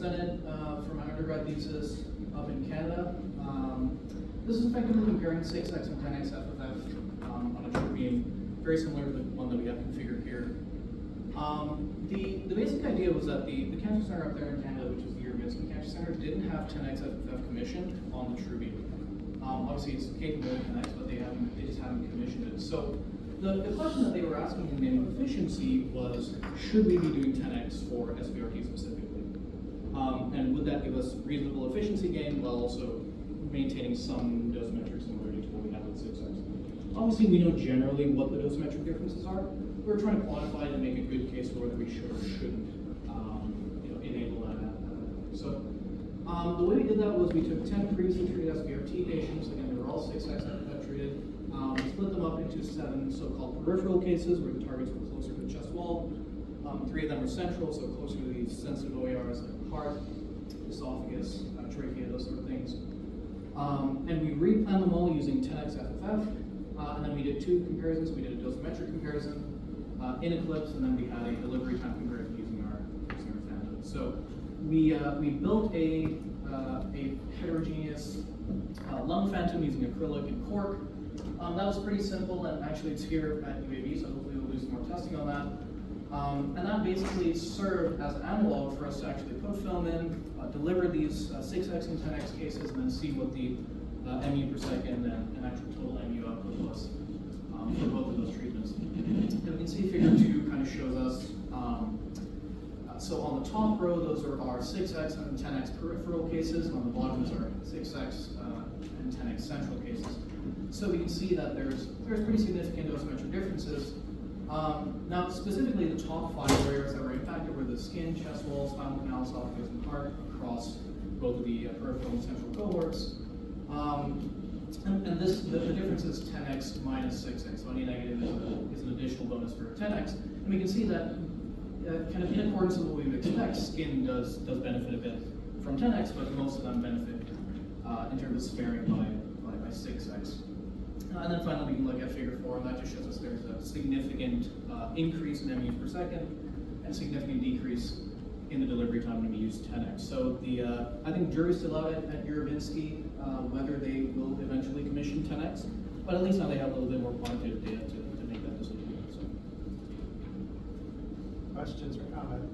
presented for my undergrad thesis up in Canada. This is effectively comparing 6x and 10x FFF on a true beam, very similar to the one that we have configured here. The basic idea was that the cancer center up there in Canada, which is the Juravinski Cancer Centre, didn't have 10x FFF commissioned on the true beam. Obviously, it's capable of 10x, but they just haven't commissioned it. So the question that they were asking in the name of efficiency was, should we be doing 10x for SBRT specifically? And would that give us reasonable efficiency gain while also maintaining some dosimetric similarity to what we have with 6x? Obviously, we know generally what the dosimetric differences are. We're trying to quantify it and make a good case for whether we should or shouldn't enable that. So the way we did that was we took 10 previously treated SBRT patients. Again, they were all 6x FFF treated. We split them up into 7 so-called peripheral cases where the targets were closer to the chest wall. 3 of them were central, so closer to the sensitive OERs like the heart, esophagus, trachea, those sort of things. And we replanned them all using 10x FFF, and then we did 2 comparisons. We did a dosimetric comparison in Eclipse, and then we had a delivery time comparison using our Phantom. So we built a heterogeneous lung phantom using acrylic and cork. That was pretty simple, and actually it's here at UAB, so hopefully we'll do some more testing on that. And that basically served as an analog for us to actually put film in, deliver these 6x and 10x cases, and then see what the MU per second and actual total MU output was for both of those treatments. And we can see figure 2 kind of shows us, so on the top row, those are our 6x and 10x peripheral cases, and on the bottoms are 6x and 10x central cases. So we can see that there's pretty significant dosimetric differences. Now, specifically the top 5 areas that were impacted were the skin, chest wall, spinal canal, esophagus, and heart across both of the peripheral and central cohorts. And the difference is 10x minus 6x, so any negative is an additional bonus for 10x. And we can see that kind of in accordance with what we would expect, skin does benefit a bit from 10x, but most of them benefit in terms of sparing by 6x. And then finally, we can look at figure 4, and that just shows us there's a significant increase in MUs per second and significant decrease in the delivery time when we use 10x. So I think jury's still out at Juravinski whether they will eventually commission 10x, but at least now they have a little bit more quantitative data to make that decision. So. Questions or comments?